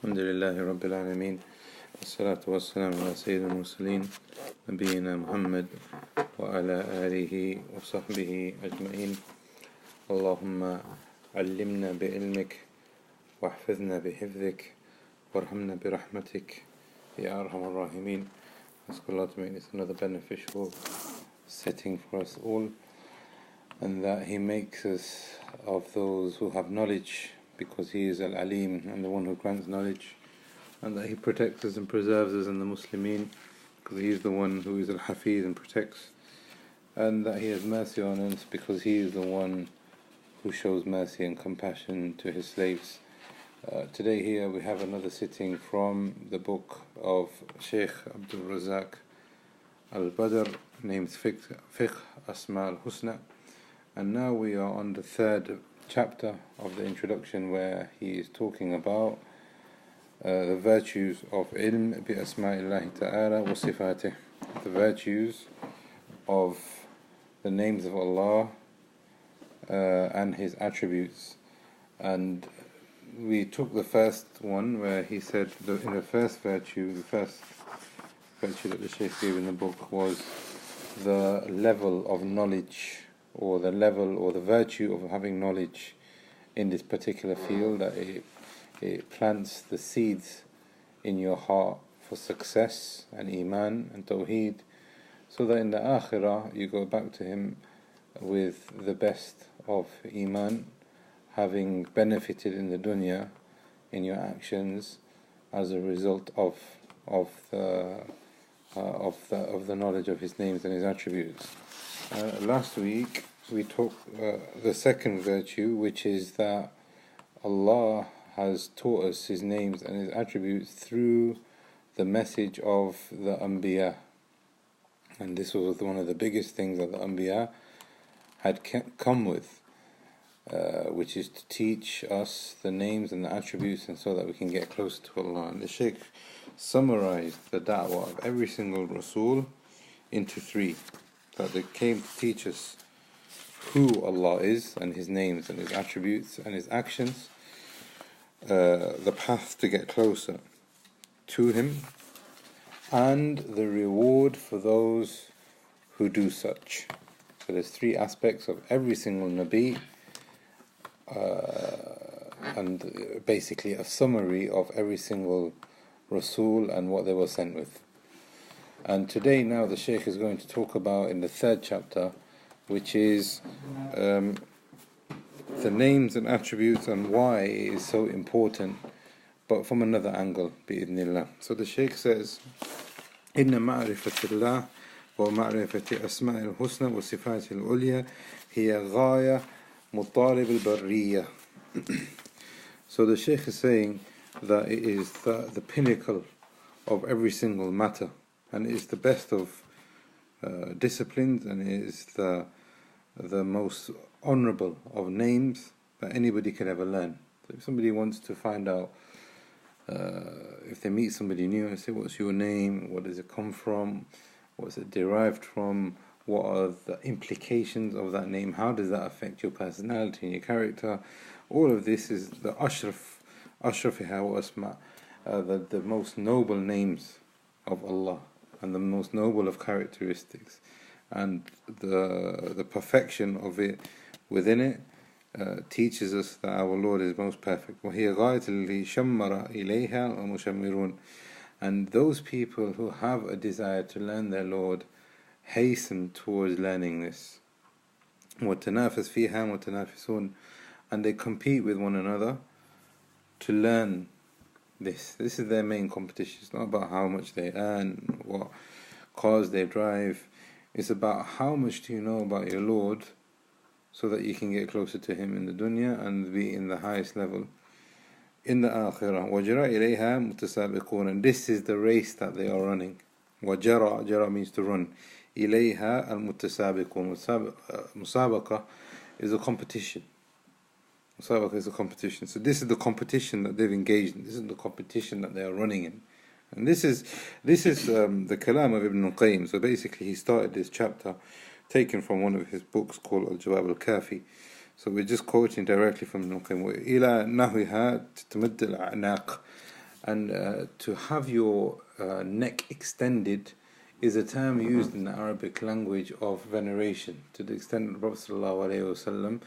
الحمد لله رب العالمين والصلاة والسلام على سيد المرسلين نبينا محمد وعلى آله وصحبه أجمعين. اللهم علمنا بعلمك واحفظنا بحفظك وارحمنا برحمتك يا أرحم الراحمين. Ask Allah to make this another beneficial setting for us all, and that He makes us of those who have knowledge, because He is Al-Alim and the one who grants knowledge, and that He protects us and preserves us in the Muslimin, because He is the one who is Al-Hafiz and protects, and that He has mercy on us because He is the one who shows mercy and compassion to His slaves. Today here we have another sitting from the book of Shaykh Abdur-Razzaq al Abbad, named Fiqh Asma al-Husna, and now we are on the third chapter of the introduction, where he is talking about the virtues of ilm bi asma'illahi ta'ala wa sifatih, the virtues of the names of Allah and His attributes. And we took the first one where he said in the first virtue that the Shaykh gave in the book was the level of knowledge, or the level or the virtue of having knowledge in this particular field, that it plants the seeds in your heart for success and Iman and Tawhid, so that in the Akhirah you go back to Him with the best of Iman, having benefited in the Dunya in your actions as a result of the knowledge of His names and His attributes. Last week we talked the second virtue, which is that Allah has taught us His names and His attributes through the message of the Anbiya, and this was one of the biggest things that the Anbiya had come with, which is to teach us the names and the attributes, and so that we can get closer to Allah. And the Shaykh summarized the da'wah of every single Rasul into three, that they came to teach us who Allah is and His names and His attributes and His actions, the path to get closer to Him, and the reward for those who do such. So there's three aspects of every single Nabi, and basically a summary of every single Rasul and what they were sent with. And today now the Shaykh is going to talk about in the third chapter, which is the names and attributes and why it is so important, but from another angle, bi'idhnillah. So the Shaykh says, Inna ma'rifatillah wa ma'rifati asma'il husna wa sifatil ulya hiya ghaya mutalib al-barriya. So the Shaykh is saying that it is the pinnacle of every single matter, and it is the best of disciplines, and it is the most honourable of names that anybody could ever learn. So if somebody wants to find out, if they meet somebody new and say, what's your name, what does it come from, what's it derived from, what are the implications of that name, how does that affect your personality and your character, all of this is the ashrafiha wa asma, the most noble names of Allah and the most noble of characteristics, and the perfection of it within it teaches us that our Lord is most perfect. وَهِيَ غَايَةٌ لِشَمَّرَ إِلَيْهَا وَمُشَمِّرُونَ. And those people who have a desire to learn their Lord hasten towards learning this. وَتَنَافَسْ فِيهَا وَتَنَافِسُونَ. And they compete with one another to learn this. This is their main competition. It's not about how much they earn, what cars they drive. It's about how much do you know about your Lord, so that you can get closer to Him in the dunya and be in the highest level in the akhirah. وَجَرَى إِلَيْهَا مُتَسَابِقُونَ. And this is the race that they are running. Jara means to run. إِلَيْهَا الْمُتَسَابِقُونَ. Musabaqa is a competition. Musabaqa is a competition. So this is the competition that they've engaged in. This is the competition that they are running in. And this is the kalam of Ibn al-Qayyim. So basically he started this chapter taken from one of his books called Al-Jawab al-Kafi. So we're just quoting directly from Ibn al-Qayyim. إِلَى نَحْوِهَا تَتَمَدَّ الْأَعْنَاقِ. And to have your neck extended is a term used in the Arabic language of veneration, to the extent that the Prophet ﷺ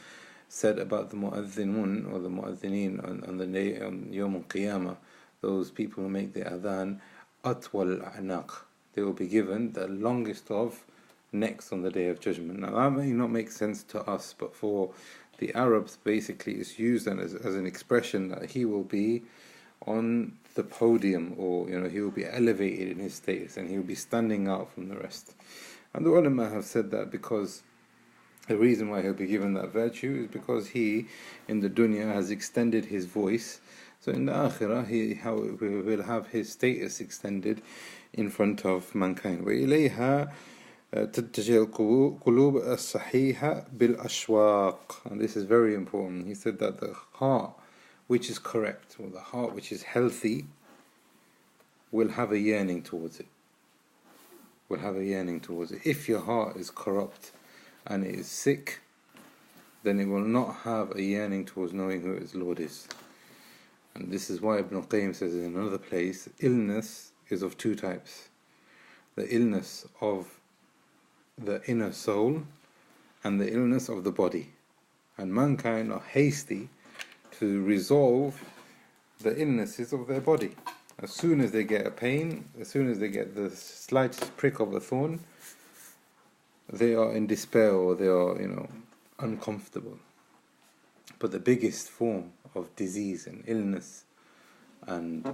said about the mu'adhinun, or the mu'adhineen, on the day on Yawm al-Qiyamah, those people who make the adhan, atwal anaq, they will be given the longest of necks on the Day of Judgment. Now that may not make sense to us, but for the Arabs, basically it's used as an expression that he will be on the podium, or he will be elevated in his status, and he will be standing out from the rest. And the ulama have said that because the reason why he'll be given that virtue is because he in the dunya has extended his voice, so in the akhirah he will have his status extended in front of mankind. وإليها تتجه القلوب الصحيحة بالأشواق. And this is very important. He said that the heart which is correct, or the heart which is healthy, will have a yearning towards it. If your heart is corrupt and it is sick, then it will not have a yearning towards knowing who its Lord is. And this is why Ibn Qayyim says in another place, illness is of two types: the illness of the inner soul and the illness of the body. And mankind are hasty to resolve the illnesses of their body. As soon as they get a pain, as soon as they get the slightest prick of a thorn, they are in despair, or they are, uncomfortable. But the biggest form of disease and illness and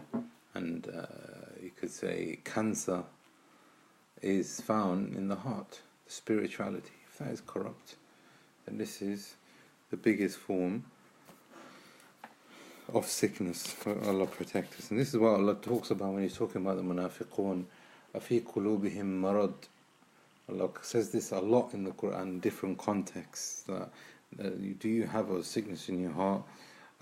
you could say cancer is found in the heart, the spirituality. If that is corrupt, then this is the biggest form of sickness. Allah protect us. And this is what Allah talks about when He's talking about the munafiqun. أَفِي قُلُوبِهِمْ مَرَضٍ. Allah says this a lot in the Quran in different contexts. Do you have a sickness in your heart?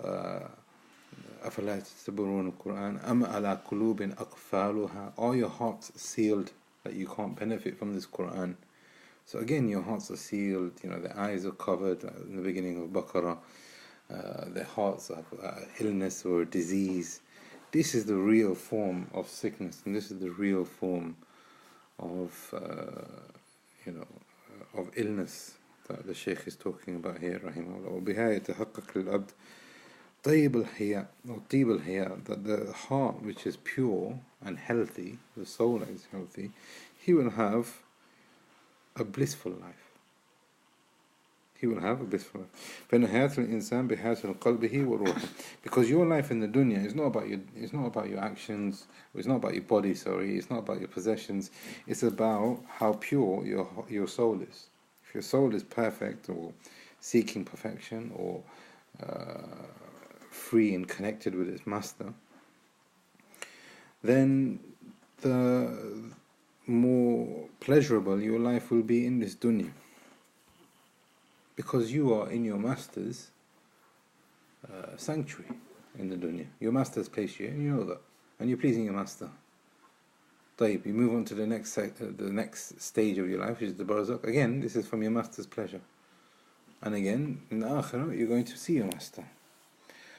أَفَلَا تَتَّبِرُونَ الْقُرْآنَ أَمْ عَلَى قُلُوبٍ أَقْفَالُهَا. Are your hearts sealed that you can't benefit from this Quran? So again, your hearts are sealed, the eyes are covered in the beginning of Baqarah. Their hearts have illness or disease. This is the real form of sickness, and this is the real form of of illness that the Shaykh is talking about here, rahimahullah. وبها يتحقق للعبد طيب الحياة or طيب الحياة, that the heart which is pure and healthy, the soul that is healthy, he will have a blissful life. فإن حياة الإنسان بحياة قلبه وروحه. Because your life in the dunya is not about your actions, it's not about your body, it's not about your possessions, it's about how pure your soul is. If your soul is perfect, or seeking perfection, or free and connected with its master, then the more pleasurable your life will be in this dunya. Because you are in your master's sanctuary in the dunya. Your master's placed you, and you know that, and you're pleasing your master. طيب, you move on to the next stage of your life, which is the barzakh. Again, this is from your master's pleasure. And again, in the akhirah, you're going to see your master.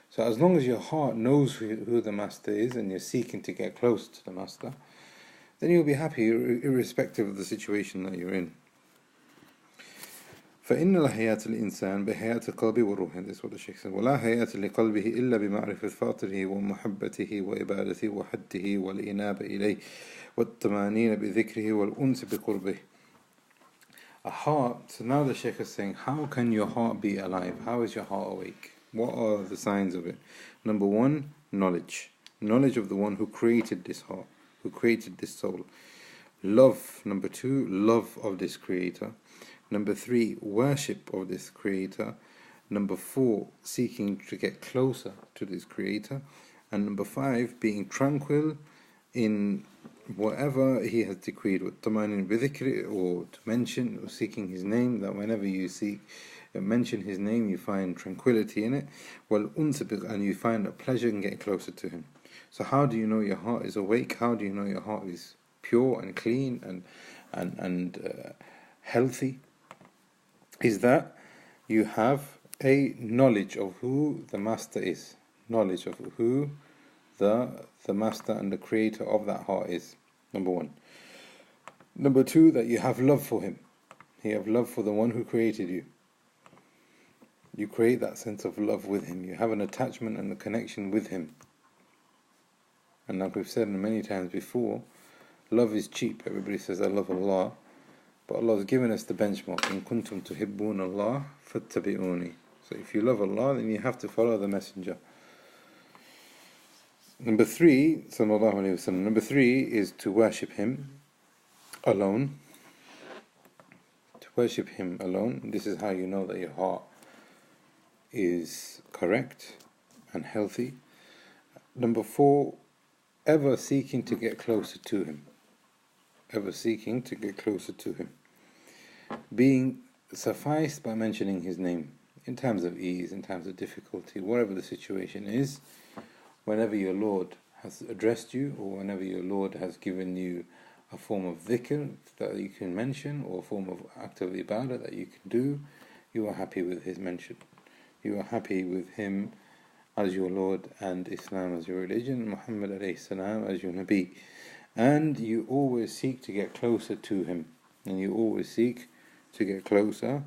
So as long as your heart knows who the master is, and you're seeking to get close to the master, then you'll be happy irrespective of the situation that you're in. فإن الحياة الإنسان بحياة القلب والروح. This is what the Shaykh says. ولا حياة لقلبه إلا بمعرفة فاطره ومحبته وإبادته وحده والإنابة إليه والطمأنينة بذكره والأنس بقربه. A heart. So now the Shaykh is saying, how can your heart be alive? How is your heart awake? What are the signs of it? Number one, knowledge. Knowledge of the one who created this heart, who created this soul. Love. Number two, love of this creator. Number three, worship of this creator. Number four, seeking to get closer to this creator. And number five, being tranquil in whatever he has decreed, with tamanin bidhikri, or to mention or seeking his name, that whenever you seek mention his name, you find tranquility in it. Well, and you find a pleasure in getting closer to him. So how do you know your heart is awake? How do you know your heart is pure and clean and healthy? Is that you have a knowledge of who the master is, knowledge of who the master and the creator of that heart is. Number one. Number two, that you have love for him. You have love for the one who created you. You create that sense of love with him. You have an attachment and a connection with him. And like we've said many times before, love is cheap. Everybody says, I love Allah. But Allah has given us the benchmark. In kuntum tuhibbun Allah fattabi'uni. So if you love Allah, then you have to follow the Messenger. Number three, sallallahu alayhi wasallam. Number three is to worship him alone. To worship him alone. This is how you know that your heart is correct and healthy. Number four, ever seeking to get closer to him. Ever seeking to get closer to him. Being sufficed by mentioning his name. In times of ease, in times of difficulty, whatever the situation is, whenever your Lord has addressed you, or whenever your Lord has given you a form of dhikr that you can mention, or a form of act of ibadah that you can do, you are happy with his mention. You are happy with him as your Lord, and Islam as your religion, Muhammad alayhi salam as your Nabi. And you always seek to get closer to him. And you always seek to get closer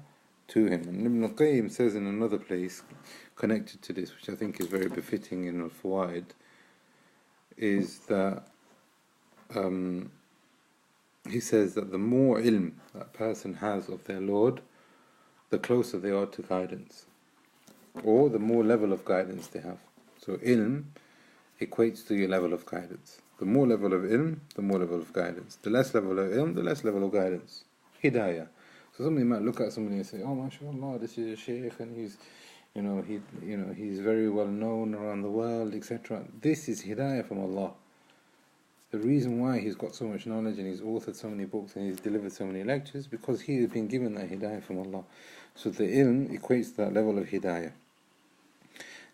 to him. And Ibn al-Qayyim says in another place, connected to this, which I think is very befitting in al-Fawaid, is that he says that the more ilm that a person has of their Lord, the closer they are to guidance, or the more level of guidance they have. So ilm equates to your level of guidance. The more level of ilm, the more level of guidance. The less level of ilm, the less level of guidance. Hidayah. So somebody might look at somebody and say, "Oh, mashallah, this is a sheikh, and he's very well known around the world, etc." This is hidayah from Allah. The reason why he's got so much knowledge and he's authored so many books and he's delivered so many lectures, because he has been given that hidayah from Allah. So the ilm equates to that level of hidayah.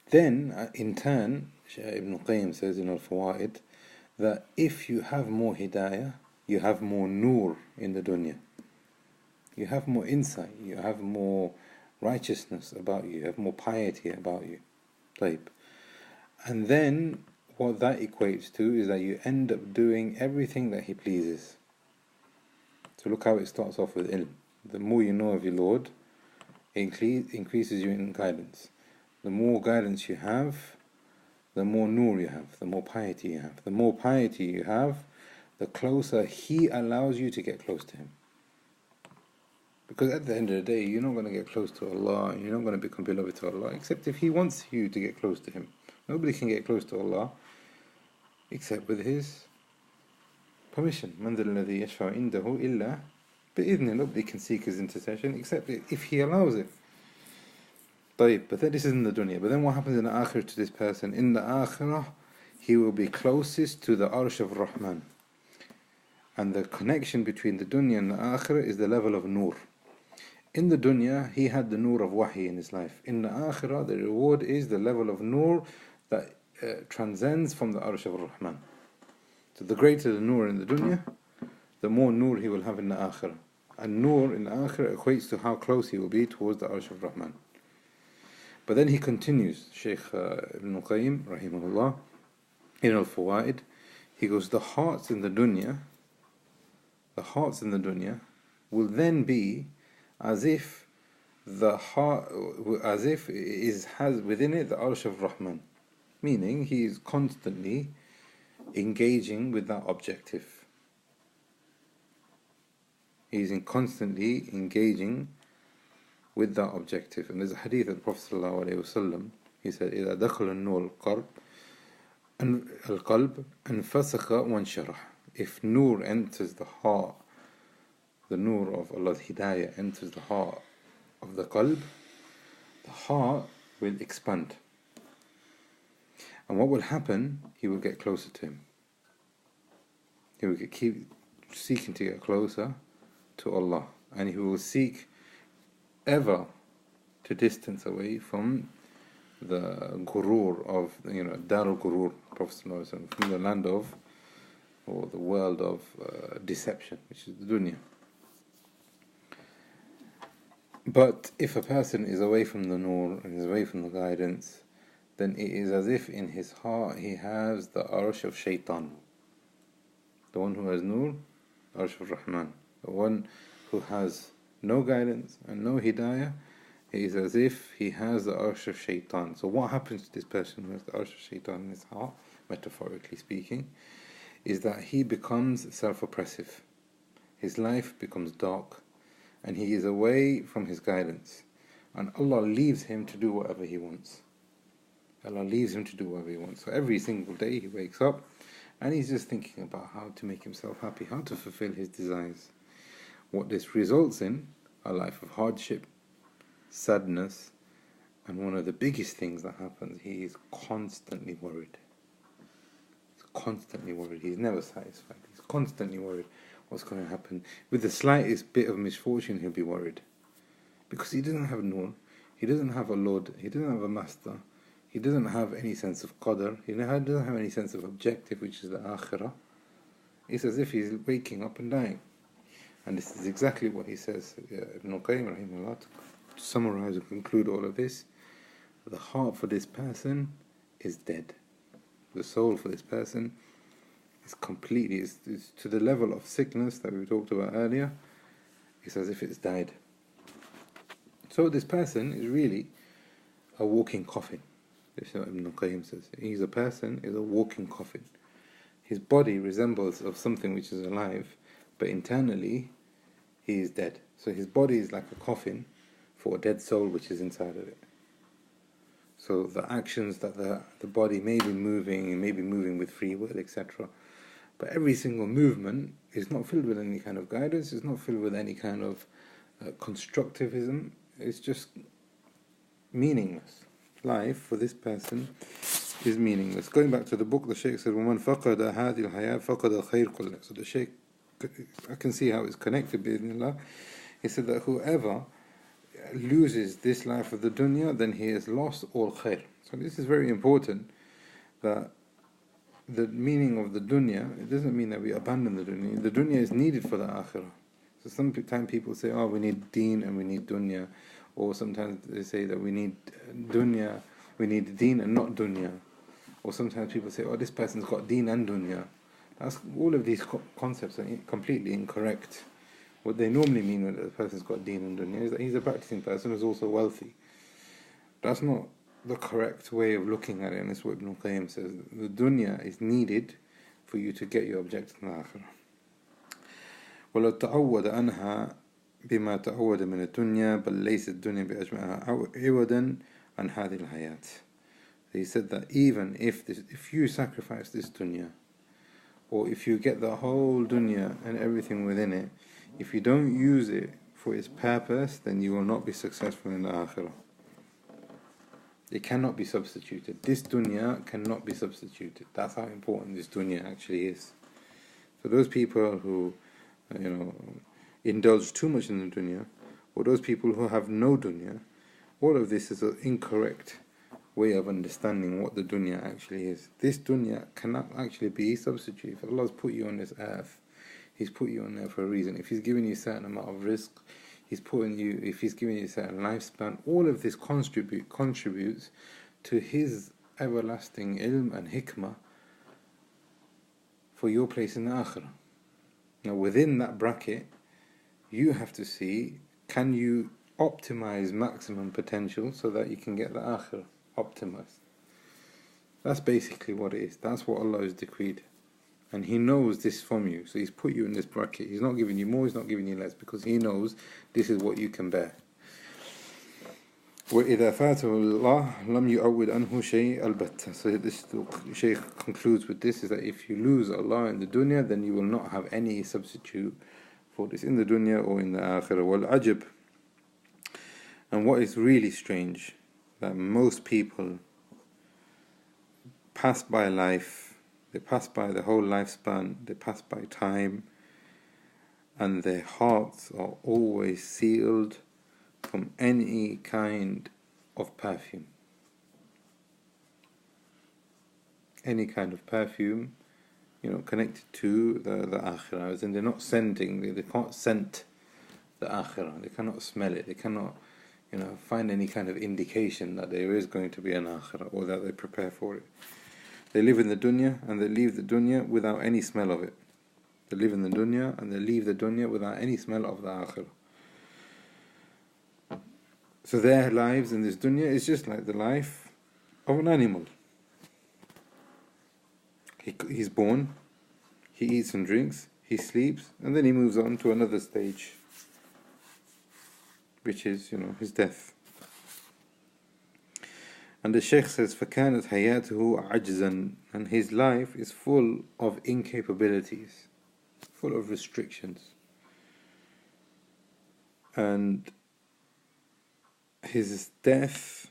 Then, in turn, Shaykh Ibn Qayyim says in al-Fawaid that if you have more hidayah, you have more nur in the dunya. You have more insight, you have more righteousness about you, you have more piety about you. Type. And then what that equates to is that you end up doing everything that he pleases. So look how it starts off with ilm. The more you know of your Lord, it increases you in guidance. The more guidance you have, the more nur you have, the more piety you have. The more piety you have, the closer he allows you to get close to him. Because at the end of the day, you're not going to get close to Allah, and you're not going to become beloved to Allah, except if he wants you to get close to him. Nobody can get close to Allah except with his permission. مَنْ ذَا الَّذِي يَشْفَعُ عِنْدَهُ إِلَّا بِإِذْنِهِ. Nobody can seek his intercession except if he allows it. But then this is in the dunya. But then what happens in the akhirah to this person? In the akhirah, he will be closest to the arsh of Rahman. And the connection between the dunya and the akhirah is the level of nur. In the dunya, he had the nur of wahi in his life. In the akhirah, the reward is the level of nur that transcends from the arsh of Rahman. So the greater the nur in the dunya, the more nur he will have in the akhirah. And nur in the akhirah equates to how close he will be towards the arsh of Rahman. But then he continues, Shaykh Ibn al-Qayyim, rahimahullah, in al-Fawaid, he goes, the hearts in the dunya will then be as if the heart, has within it the arsh of Rahman. Meaning, he is constantly engaging with that objective. He is constantly engaging with that objective. And there's a hadith of the Prophet ﷺ, he said, إِذَا دَخَلَ النُّورُ الْقَلْبِ أَنْفَسَخَ وَانْشَرَحَ. If nur enters the heart, the nur of Allah's hidayah enters the heart of the qalb, the heart will expand. And what will happen? He will get closer to him. He will keep seeking to get closer to Allah. And he will seek ever to distance away from the gurur of, Darul Gurur, Prophet ﷺ, from the land of, or the world of deception, which is the dunya. But if a person is away from the nur and is away from the guidance, then it is as if in his heart he has the arsh of shaitan. The one who has nur, arsh of Rahman. The one who has no guidance and no hidayah, it is as if he has the arsh of shaitan. So what happens to this person who has the arsh of shaitan in his heart, metaphorically speaking, is that he becomes self-oppressive. His life becomes dark, and he is away from his guidance. And Allah leaves him to do whatever he wants. Allah leaves him to do whatever he wants. So every single day he wakes up and he's just thinking about how to make himself happy, how to fulfill his desires. What this results in, a life of hardship, sadness, and one of the biggest things that happens, he is constantly worried. He's constantly worried. He's never satisfied. He's constantly worried what's going to happen. With the slightest bit of misfortune, he'll be worried. Because he doesn't have nur, he doesn't have a Lord, he doesn't have a master, he doesn't have any sense of qadr, he doesn't have any sense of objective, which is the akhirah. It's as if he's waking up and dying. And this is exactly what he says, Ibn Qayyim rahimahullah, to summarize and conclude all of this. The heart for this person is dead. The soul for this person is completely, it's to the level of sickness that we talked about earlier. It's as if it's died. So this person is really a walking coffin. This is what Ibn Qayyim says. He's a person, is a walking coffin. His body resembles of something which is alive, but internally he is dead. So his body is like a coffin for a dead soul which is inside of it. So the actions that the body may be moving with free will, etc. But every single movement is not filled with any kind of guidance, it's not filled with any kind of constructivism. It's just meaningless. Life for this person is meaningless. Going back to the book, the Shaykh said, وَمَنْ فَقَدَ هَذِي الْحَيَاةِ فَقَدَ الْخَيْرِ كُلَّهُ. So the Shaykh, I can see how it's connected, bi'idhnillah. He said that whoever loses this life of the dunya, then he has lost all khair. So this is very important, that the meaning of the dunya, it doesn't mean that we abandon the dunya. The dunya is needed for the akhirah. So sometimes people say, we need deen and we need dunya. Or sometimes they say that we need dunya, we need deen and not dunya. Or sometimes people say, this person's got deen and dunya. All of these concepts are completely incorrect. What they normally mean when a person's got deen and dunya is that he's a practicing person who's also wealthy. That's not the correct way of looking at it, and that's what Ibn Qayyim says. The dunya is needed for you to get your objective in the akhirah. وَلَوْ تَعَوَّدَ أَنْهَا بِمَا تَعَوَّدَ مِنَ الدُّنْيَا بَلْ لَيْسَ الدُّنْيَا بِأَجْمَعَهَا عِوَدًا عَنْ هَذِهِ الْحَيَاةِ. He said that even if you sacrifice this dunya, or if you get the whole dunya and everything within it, if you don't use it for its purpose, then you will not be successful in the akhirah. It cannot be substituted. This dunya cannot be substituted. That's how important this dunya actually is. So those people who indulge too much in the dunya, or those people who have no dunya, all of this is an incorrect way of understanding what the dunya actually is. This dunya cannot actually be substituted. If Allah's put you on this earth, He's put you on there for a reason. If He's given you a certain amount of rizq, if He's giving you a certain lifespan, all of this contributes to His everlasting ilm and hikmah for your place in the akhirah. Now within that bracket, you have to see, can you optimize maximum potential so that you can get the akhirah optimized? That's basically what it is. That's what Allah has decreed. And He knows this from you. So He's put you in this bracket. He's not giving you more, He's not giving you less, because He knows this is what you can bear. وَإِذَا فَاتَهُ اللَّهُ لَمْ يُعَوِّدْ أَنْهُ شَيْءٍ الْبَتَّةً. So the Shaykh concludes with this, is that if you lose Allah in the dunya, then you will not have any substitute for this in the dunya or in the akhirah. وَالْعَجَبْ. And what is really strange, that most people pass by life, they pass by the whole lifespan, they pass by time, and their hearts are always sealed from any kind of perfume. Any kind of perfume, connected to the akhirah. And they're not scenting, they can't scent the akhirah, they cannot smell it, they cannot find any kind of indication that there is going to be an akhirah, or that they prepare for it. They live in the dunya and they leave the dunya without any smell of it. They live in the dunya and they leave the dunya without any smell of the akhirah. So their lives in this dunya is just like the life of an animal. He's born, he eats and drinks, he sleeps, and then he moves on to another stage, which is, his death. And the Shaykh says, فَكَانَتْ حَيَاتُهُ عَجْزًا, and his life is full of incapabilities, full of restrictions. And his death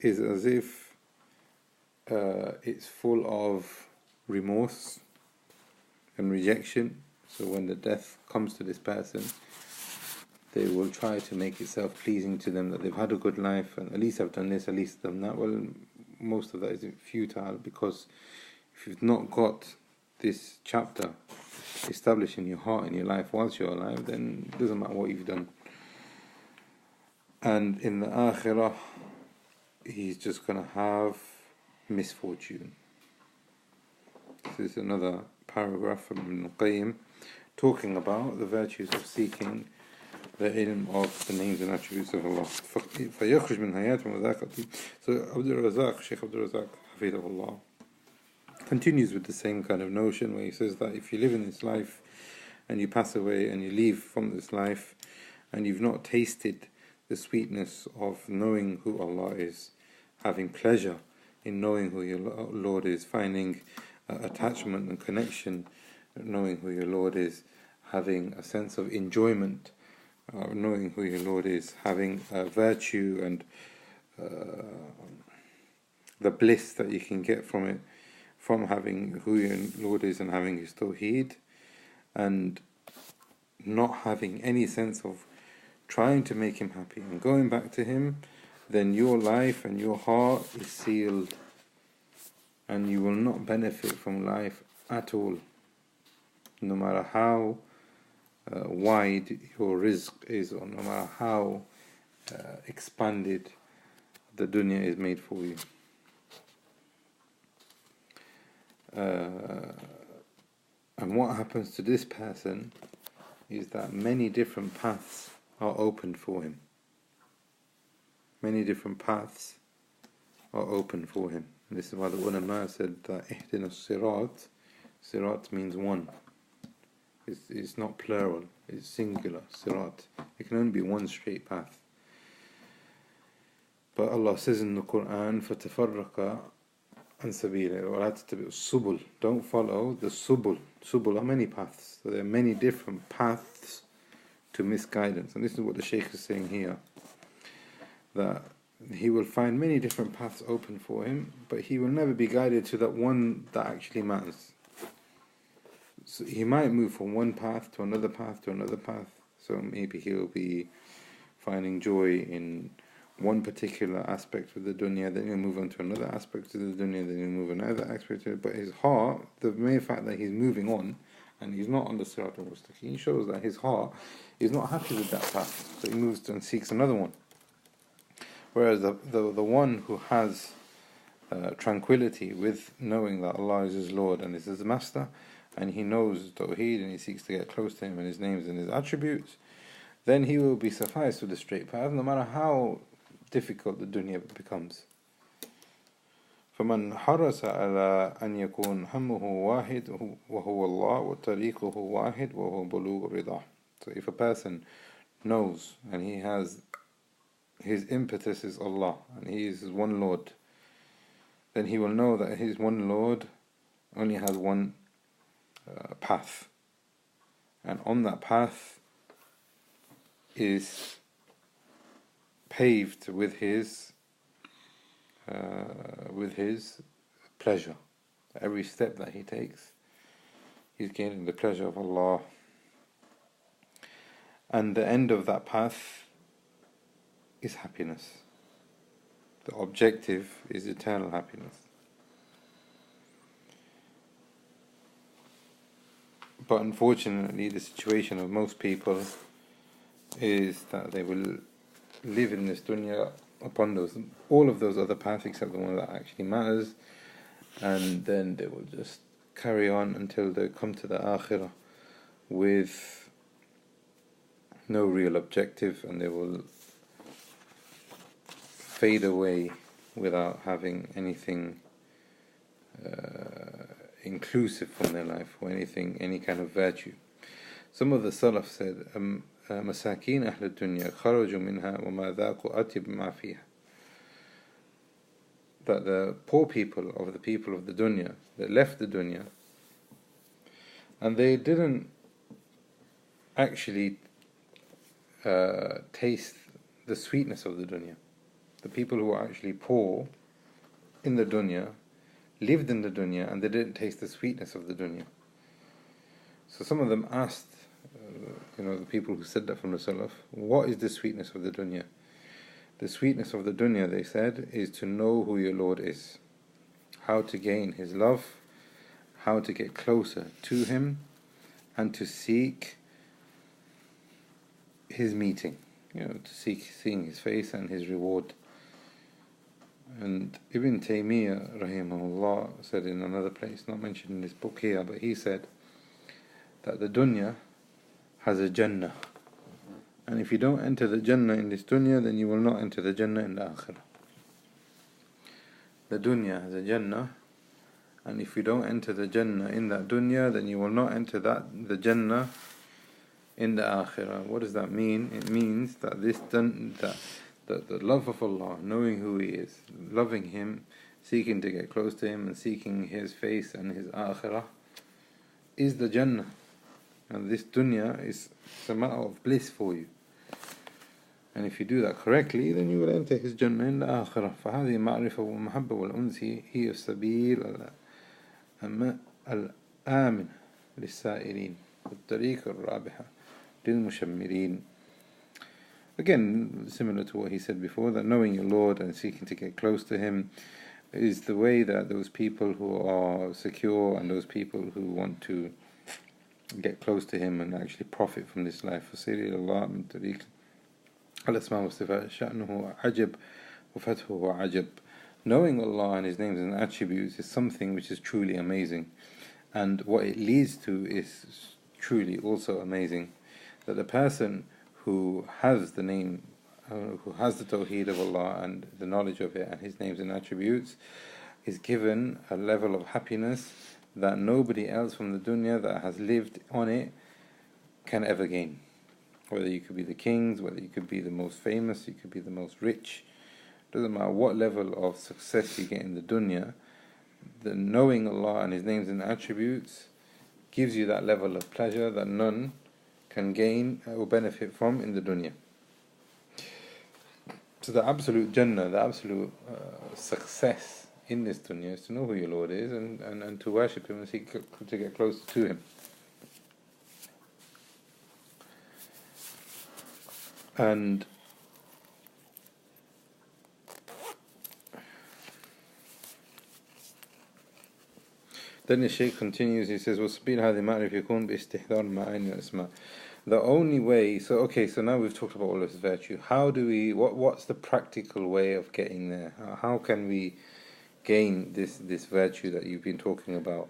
is as if it's full of remorse and rejection. So when the death comes to this person, they will try to make itself pleasing to them, that they've had a good life, and at least I've done this, at least I've done that. Well, most of that is futile, because if you've not got this chapter established in your heart, in your life whilst you're alive, then it doesn't matter what you've done. And in the akhirah, he's just going to have misfortune. This is another paragraph from Ibn Qayyim talking about the virtues of seeking the ilm of the names and attributes of Allah. فَيَخْرُجْ مِنْ حَيَاتٍ وَذَاكَةٍ. So Abdur-Razzaq, Shaykh Abdur-Razzaq Allah, continues with the same kind of notion, where he says that if you live in this life and you pass away and you leave from this life and you've not tasted the sweetness of knowing who Allah is, having pleasure in knowing who your Lord is, finding attachment and connection, knowing who your Lord is, having a sense of enjoyment, knowing who your Lord is, having virtue and the bliss that you can get from it, from having who your Lord is and having his Tawhid, and not having any sense of trying to make him happy and going back to him, then your life and your heart is sealed, and you will not benefit from life at all, no matter how wide your rizq is, or no matter how expanded the dunya is made for you. And what happens to this person is that many different paths are opened for him. Many different paths are open for him. And this is why the ulama said that ihdina sirat, sirat means one. It's not plural, it's singular, sirat. It can only be one straight path. But Allah says in the Quran, فَتَفَرَّقَ عَنْ سَبِيلِهِ وَلَا تَتَّبِعُوا السُّبُلَ. Don't follow the subul. Subul are many paths. So there are many different paths to misguidance. And this is what the Shaykh is saying here, that he will find many different paths open for him, but he will never be guided to that one that actually matters. So he might move from one path to another path to another path. So maybe he'll be finding joy in one particular aspect of the dunya, then he'll move on to another aspect of the dunya, then he'll move another aspect of it. But his heart, the mere fact that he's moving on and he's not on the Sirat al-Mustaqim, shows that his heart is not happy with that path. So he moves and seeks another one. Whereas the one who has tranquility with knowing that Allah is his Lord and is his Master, and he knows Tawhid and he seeks to get close to him and his names and his attributes, then he will be sufficed with the straight path, no matter how difficult the dunya becomes. فَمَنْ حَرَصَ عَلَىٰ أَنْ يَكُونْ هَمُّهُ وَاحِدٌ وَهُوَ اللَّهُ وَطَرِيقُهُ وَاحِدٌ وَهُوَ بُلُوغُ رِضَاهُ. So if a person knows and he has his impetus is Allah and he is his one Lord, then he will know that his one Lord only has one path, and on that path is paved with his pleasure. Every step that he takes, he's gaining the pleasure of Allah, and the end of that path is happiness. The objective is eternal happiness. But unfortunately, the situation of most people is that they will live in this dunya upon all of those other paths except the one that actually matters, and then they will just carry on until they come to the akhirah with no real objective, and they will fade away without having anything inclusive from their life, or any kind of virtue. Some of the Salaf said, "Masakin ahl dunya kharaju minha wa ma dhaqu atyab ma fiha." That the poor people of the dunya that left the dunya, and they didn't actually taste the sweetness of the dunya. The people who were actually poor in the dunya lived in the dunya, and they didn't taste the sweetness of the dunya. So some of them asked, the people who said that from the Salaf, what is the sweetness of the dunya? The sweetness of the dunya, they said, is to know who your Lord is, how to gain His love, how to get closer to Him, and to seek His meeting, to seeing His face and His reward. And Ibn Taymiyyah rahimahullah said in another place, not mentioned in this book here, but he said that the dunya has a Jannah, and if you don't enter the Jannah in this dunya, then you will not enter the Jannah in the akhirah. The dunya has a Jannah, and if you don't enter the Jannah in that dunya, then you will not enter the Jannah in the akhirah. What does that mean? It means that the love of Allah, knowing who He is, loving Him, seeking to get close to Him, and seeking His face and His akhirah, is the Jannah. And this dunya is a matter of bliss for you. And if you do that correctly, then you will enter His Jannah in the akhirah. فهذه معرفة والمحبة والأنس هي السبيل الآمن للسائرين والطريق الرابحة للمشمرين. Again, similar to what he said before, that knowing your Lord and seeking to get close to Him is the way that those people who are secure and those people who want to get close to Him and actually profit from this life. فسير الله من طريق الأسماء والصفات شأنه عجب وفتحه عجب. Knowing Allah and His names and attributes is something which is truly amazing, and what it leads to is truly also amazing. That the person who has the name, who has the Tawhid of Allah and the knowledge of it and His names and attributes, is given a level of happiness that nobody else from the dunya that has lived on it can ever gain. Whether you could be the kings, whether you could be the most famous, you could be the most rich, doesn't matter what level of success you get in the dunya, the knowing Allah and His names and attributes gives you that level of pleasure that none can gain or benefit from in the dunya. So the absolute Jannah, the absolute success in this dunya is to know who your Lord is and to worship Him and seek to get closer to Him. And then the Shaykh continues, he says, وَسَبِيلُ هَذِهِ مَعْرِفَ يَكُونُ بِإِسْتِحْضَارِ الْمَعَانِ وَالْأَسْمَاءِ. The only way, so now we've talked about all this virtue. How do we, what's the practical way of getting there? How can we gain this virtue that you've been talking about?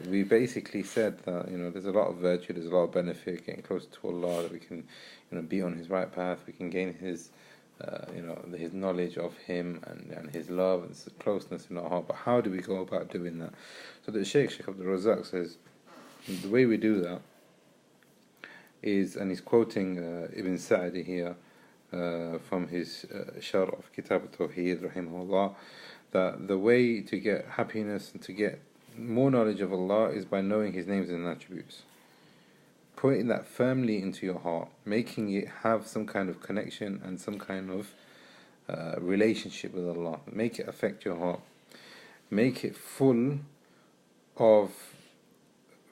We basically said that there's a lot of virtue, there's a lot of benefit getting closer to Allah, that we can be on His right path, we can gain His His knowledge of Him and His love and His closeness in our heart. But how do we go about doing that? So the Shaykh Abdur-Razzaq says the way we do that is, and he's quoting Ibn Sa'di here from his Sharh of Kitab Tawhid rahimahullah, that the way to get happiness and to get more knowledge of Allah is by knowing His names and attributes, putting that firmly into your heart, making it have some kind of connection and some kind of relationship with Allah. Make it affect your heart, make it full of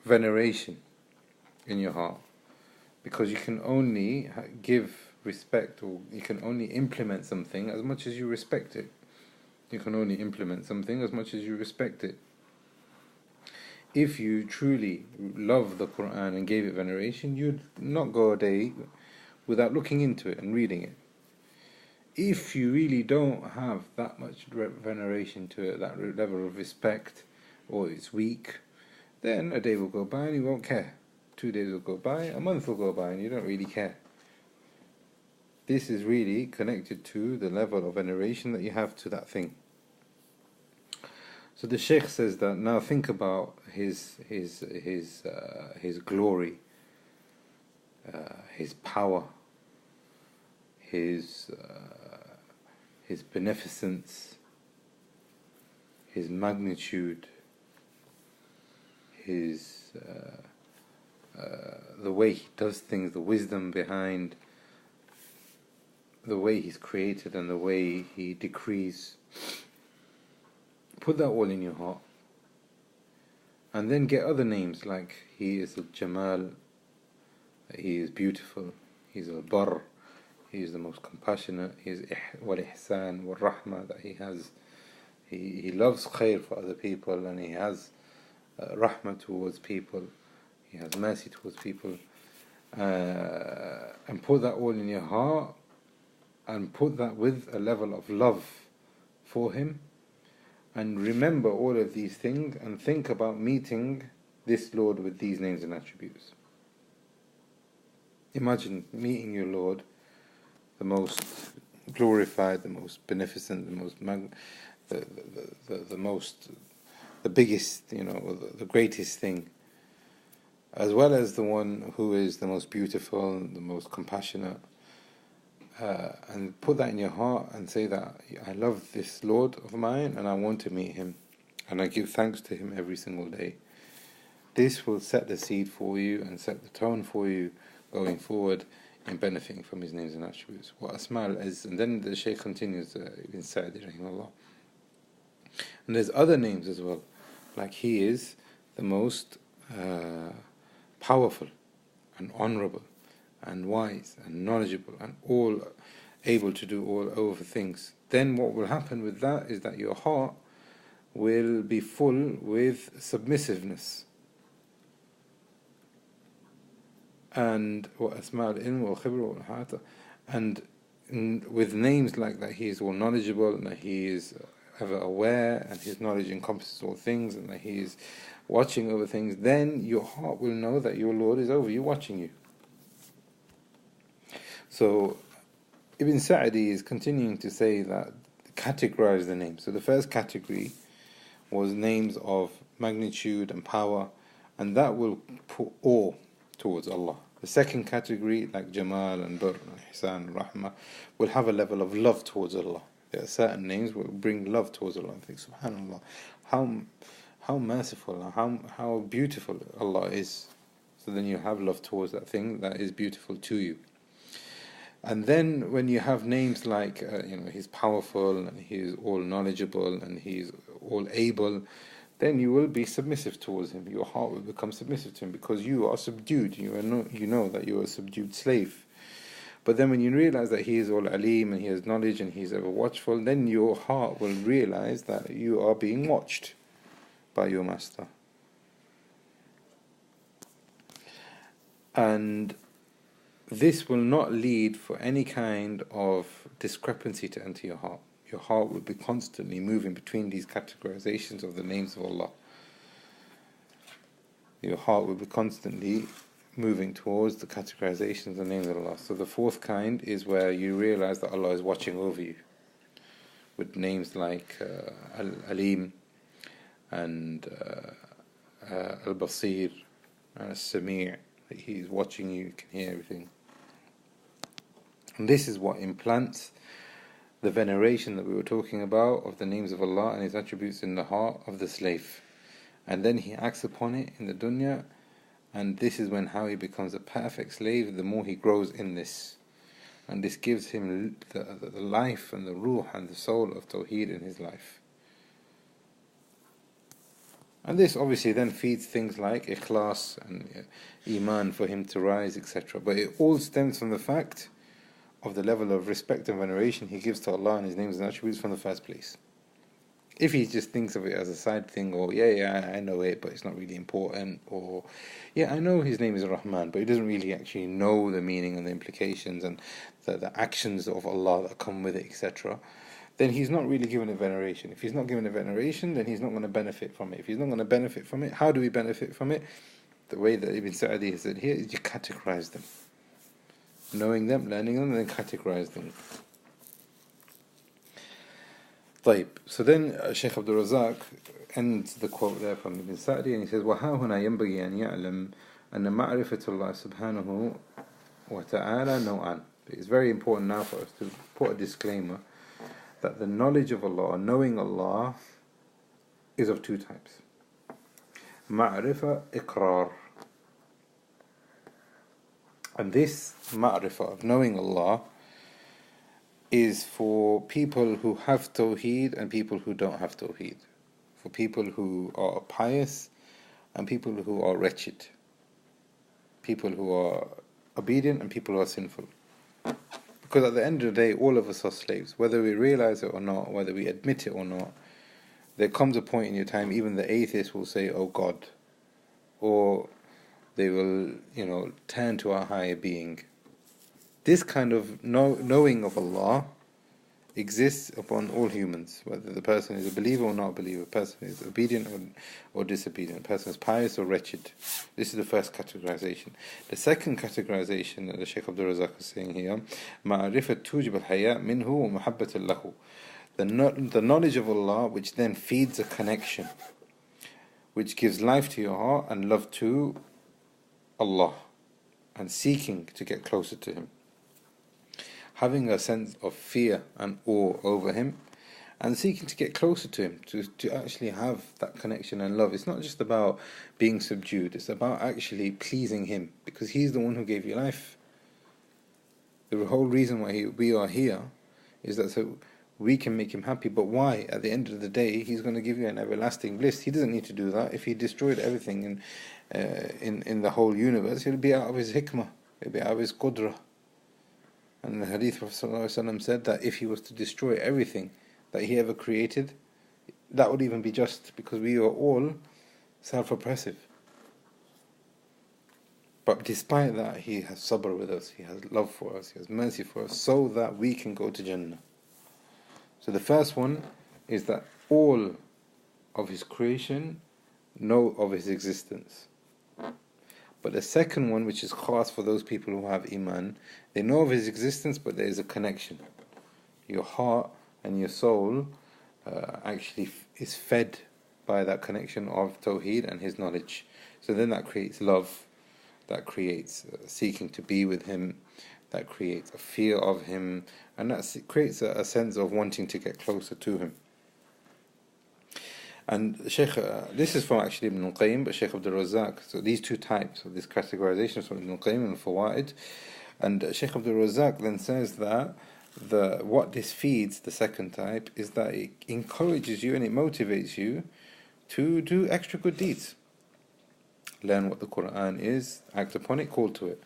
veneration in your heart, because you can only give respect, or you can only implement something as much as you respect it. You can only implement something as much as you respect it. If you truly love the Quran and gave it veneration, you'd not go a day without looking into it and reading it. if you really don't have that much veneration to it, that level of respect, or it's weak, then a day will go by and you won't care. 2 days will go by, a month will go by, and you don't really care. This is really connected to the level of veneration that you have to that thing. So the Shaykh says that now think about his glory, his power, his beneficence, his magnitude, his the way he does things, the wisdom behind the way he's created and the way he decrees. Put that all in your heart, and then get other names like he is al-Jamal, he is beautiful, he is al-Barr, he is the most compassionate, he is wal-Ihsan, wal-Rahmah, that he has, he loves khair for other people, and he has rahmah towards people, he has mercy towards people, and put that all in your heart, and put that with a level of love for him. And remember all of these things and think about meeting this Lord with these names and attributes. Imagine meeting your Lord, the most glorified, the most beneficent, the most the biggest, the greatest thing, as well as the one who is the most beautiful, the most compassionate. And put that in your heart and say that I love this Lord of mine and I want to meet him and I give thanks to him every single day. This will set the seed for you and set the tone for you going forward in benefiting from his names and attributes. What Asma is, and then the Shaykh continues, Ibn Sa'di rahimahullah. And there's other names as well, like he is the most powerful and honourable and wise and knowledgeable and all able to do all over things. Then what will happen with that is that your heart will be full with submissiveness. And with names like that, he is all knowledgeable and that he is ever aware and his knowledge encompasses all things and that he is watching over things, then your heart will know that your Lord is over you, watching you. So Ibn Sa'di is continuing to say that categorize the names. So the first category was names of magnitude and power, and that will put awe towards Allah. The second category, like Jamal and Barr and Ihsan and Rahmah, will have a level of love towards Allah. There are certain names will bring love towards Allah. I think, subhanAllah, how merciful, how beautiful Allah is. So then you have love towards that thing that is beautiful to you. And then when you have names like, he's powerful and he's all knowledgeable and he's all able, then you will be submissive towards him. Your heart will become submissive to him because you are subdued. You know that you are a subdued slave. But then when you realize that he is all alim and he has knowledge and he is ever watchful, then your heart will realize that you are being watched by your master. And this will not lead for any kind of discrepancy to enter your heart. Your heart will be constantly moving between these categorizations of the names of Allah. Your heart will be constantly moving towards the categorizations of the names of Allah. So the fourth kind is where you realize that Allah is watching over you, with names like Al-Alim and Al-Basir and Al-Sami'. He is watching you, you can hear everything. And this is what implants the veneration that we were talking about of the names of Allah and His attributes in the heart of the slave. And then he acts upon it in the dunya, and this is how he becomes a perfect slave, the more he grows in this. And this gives him the life and the ruh and the soul of Tawhid in his life. And this obviously then feeds things like ikhlas and iman for him to rise, etc. But it all stems from the fact of the level of respect and veneration he gives to Allah and His names and attributes from the first place. If he just thinks of it as a side thing, or yeah, I know it, but it's not really important, or yeah, I know his name is Rahman, but he doesn't really actually know the meaning and the implications and the actions of Allah that come with it, etc., then he's not really given it veneration. If he's not given it veneration, then he's not going to benefit from it. If he's not going to benefit from it, how do we benefit from it? The way that Ibn Sa'di has said here is you categorize them. Knowing them, learning them, and then categorize them. طيب. So then Shaykh Abdur-Razzaq ends the quote there from Ibn Sa'di, and he says, وَهَا هُنَا يَنْبَغِي أَنْ يَعْلَمْ أَنَّ مَعْرِفَةُ اللَّهِ سُبْحَانَهُ وَتَعَالَى نَوْعًا. It's very important now for us to put a disclaimer that the knowledge of Allah, or knowing Allah, is of two types. Ma'rifa iqrar. And this ma'rifa of knowing Allah is for people who have Tawhid and people who don't have Tawhid. For people who are pious and people who are wretched. People who are obedient and people who are sinful. Because at the end of the day, all of us are slaves. Whether we realize it or not, whether we admit it or not, there comes a point in your time, even the atheist will say, oh God. Or they will, turn to our higher being. This kind of knowing of Allah exists upon all humans, whether the person is a believer or not a believer, a person is obedient or disobedient, a person is pious or wretched. This is the first categorization. The second categorization that the Shaykh Abdur-Razzaq is saying here, مَعْرِفَةُ تُوجِبَ الْحَيَاء مِنْهُ وَمُحَبَّةً لَهُ. The knowledge of Allah, which then feeds a connection, which gives life to your heart and love to Allah, and seeking to get closer to Him. Having a sense of fear and awe over Him, and seeking to get closer to Him, to actually have that connection and love. It's not just about being subdued, it's about actually pleasing Him, because He's the one who gave you life. The whole reason why we are here is that so we can make Him happy. But why? At the end of the day, He's going to give you an everlasting bliss. He doesn't need to do that. If He destroyed everything in the whole universe, it'll be out of His hikmah, it'll be out of His qudra. And the hadith of Prophet said that if He was to destroy everything that He ever created, that would even be just, because we are all self-oppressive. But despite that, He has sabr with us, He has love for us, He has mercy for us, so that we can go to Jannah. So the first one is that all of His creation know of His existence. But the second one, which is khas for those people who have iman, they know of His existence, but there is a connection. Your heart and your soul actually is fed by that connection of Tawheed and His knowledge. So then that creates love, that creates seeking to be with Him, that creates a fear of Him, and that creates a sense of wanting to get closer to Him. And Shaykh, this is from actually Ibn al-Qayyim, but Shaykh Abdur-Razzaq, so these two types of this categorization is from Ibn al-Qayyim and Fawaid. And Shaykh Abdur-Razzaq then says that what this feeds, the second type, is that it encourages you and it motivates you to do extra good deeds. Learn what the Quran is, act upon it, call to it.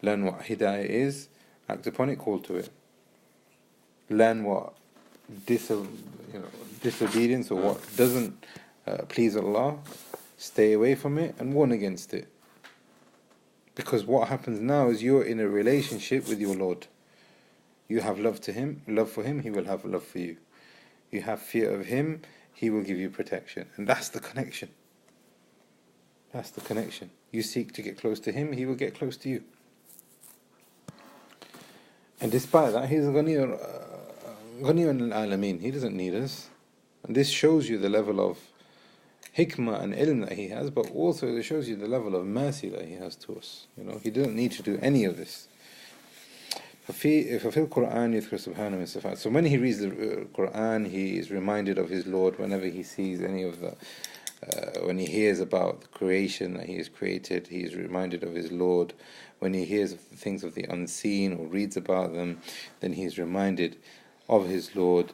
Learn what Hidayah is, act upon it, call to it. Learn what disobedience or what doesn't please Allah, stay away from it and warn against it. Because what happens now is you're in a relationship with your Lord. You have love for Him, He will have love for you. You have fear of Him, He will give you protection. And that's the connection. That's the connection. You seek to get close to Him, He will get close to you. And despite that, He's Ghani al-Alameen. He doesn't need us. And this shows you the level of hikmah and ilm that He has, but also it shows you the level of mercy that He has to us. He doesn't need to do any of this. ففي القرآن يذكر سبحانه من صفات. So when he reads the Quran, he is reminded of his Lord. Whenever he sees any of the when he hears about the creation that He has created, he is reminded of his Lord. When he hears of the things of the unseen or reads about them, then he is reminded of his Lord.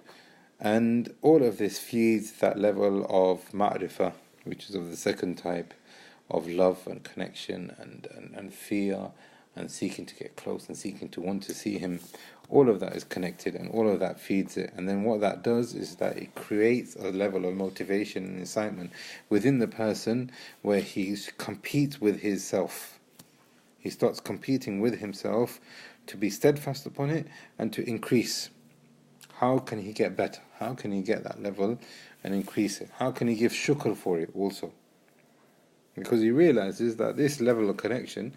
And all of this feeds that level of ma'rifah, which is of the second type, of love and connection and fear and seeking to get close and seeking to want to see him, all of that is connected and all of that feeds it. And then what that does is that it creates a level of motivation and excitement within the person where he competes with his self. He starts competing with himself to be steadfast upon it and to increase. How can he get better? How can he get that level and increase it? How can he give shukr for it also? Because he realizes that this level of connection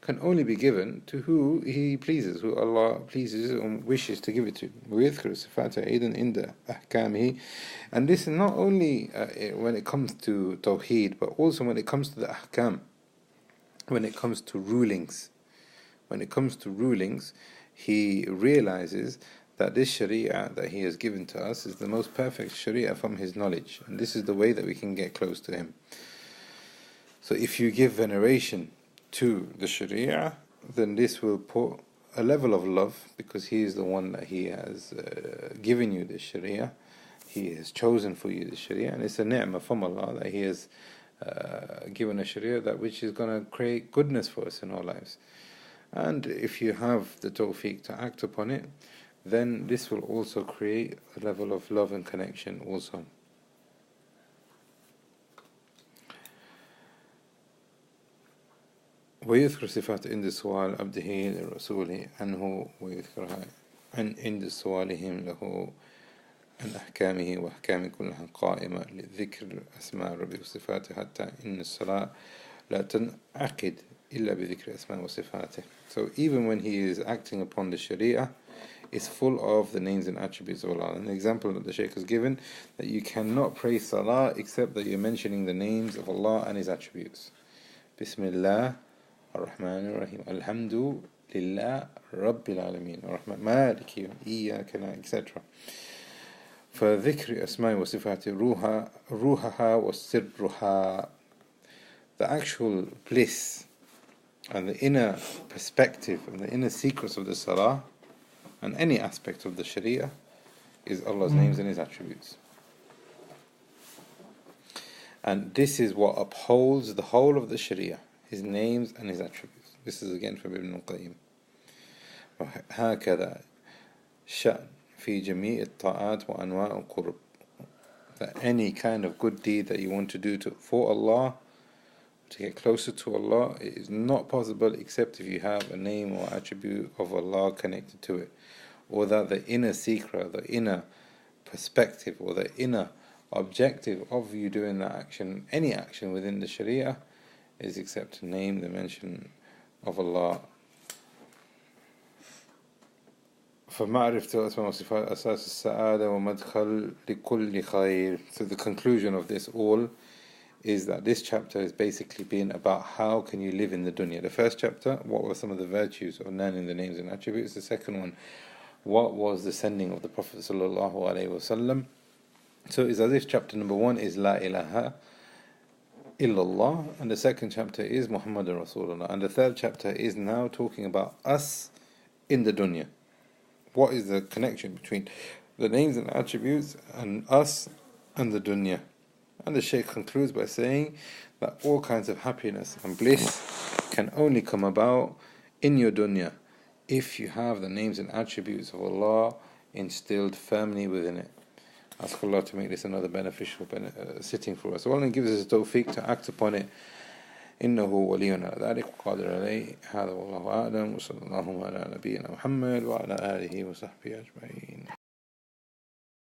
can only be given to who he pleases, who Allah pleases and wishes to give it to. وَيَذْكُرُ صِفَاتَ أَيْضًا عِنْدَ أَحْكَامِهِ. And this is not only when it comes to Tawhid, but also when it comes to the ahkam, when it comes to rulings. When it comes to rulings, he realizes that this sharia that he has given to us is the most perfect sharia from his knowledge, and this is the way that we can get close to him. So if you give veneration to the sharia, then this will put a level of love, because he is the one that he has given you the sharia, he has chosen for you the sharia, and it's a ni'mah from Allah that he has given a sharia that which is going to create goodness for us in our lives. And if you have the tawfiq to act upon it, then this will also create a level of love and connection also. ويذكر صفات عند السؤال عبده لرسوله عنه ويذكرها عند سؤالهم له عن أحكامه وأحكام كلها قائمة لذكر أسماء ربه وصفاته حتى إن الصلاة لا تنعقد إلا بذكر أسماء وصفاته. So even when he is acting upon the Sharia, it's full of the names and attributes of Allah. An example that the Shaykh has given, that you cannot pray Salah except that you're mentioning the names of Allah and His attributes. Bismillah ar-Rahman ar-Rahim. Alhamdulillah Rabbil Alameen. Ar-Rahman Maliki Iyyaka, etc. فذكر أسماء وصفات روحها وسرها. The actual bliss and the inner perspective and the inner secrets of the Salah and any aspect of the Sharia is Allah's names and His attributes. And this is what upholds the whole of the Sharia, His names and His attributes. This is again from Ibn al-Qayyim. وهكذا شأن في جميع الطاعات وأنواع القرب. That any kind of good deed that you want to do for Allah, to get closer to Allah, it is not possible except if you have a name or attribute of Allah connected to it, or that the inner secret, the inner perspective, or the inner objective of you doing that action, any action within the Sharia, is except to name the mention of Allah. فمعرفة الأسماء والصفات أساس السعادة ومدخل لكل خير. So the conclusion of this all is that this chapter is basically being about how can you live in the dunya. The first chapter, what were some of the virtues of learning the names and attributes. The second one, what was the sending of the Prophet sallallahu alaihi wasallam. So it's as if chapter number 1 is La ilaha illallah, and the second chapter is Muhammadur Rasulullah, and the third chapter is now talking about us in the dunya. What is the connection between the names and attributes and us and the dunya? And the Shaykh concludes by saying that all kinds of happiness and bliss can only come about in your dunya if you have the names and attributes of Allah instilled firmly within it. Ask Allah to make this another beneficial sitting for us. Allah gives us a tawfiq to act upon it. إنه ولينا ذلك وقادر عليه. هذا والله أعلم وصلى الله على نبينا محمد وعلى آله وصحبه أجمعين.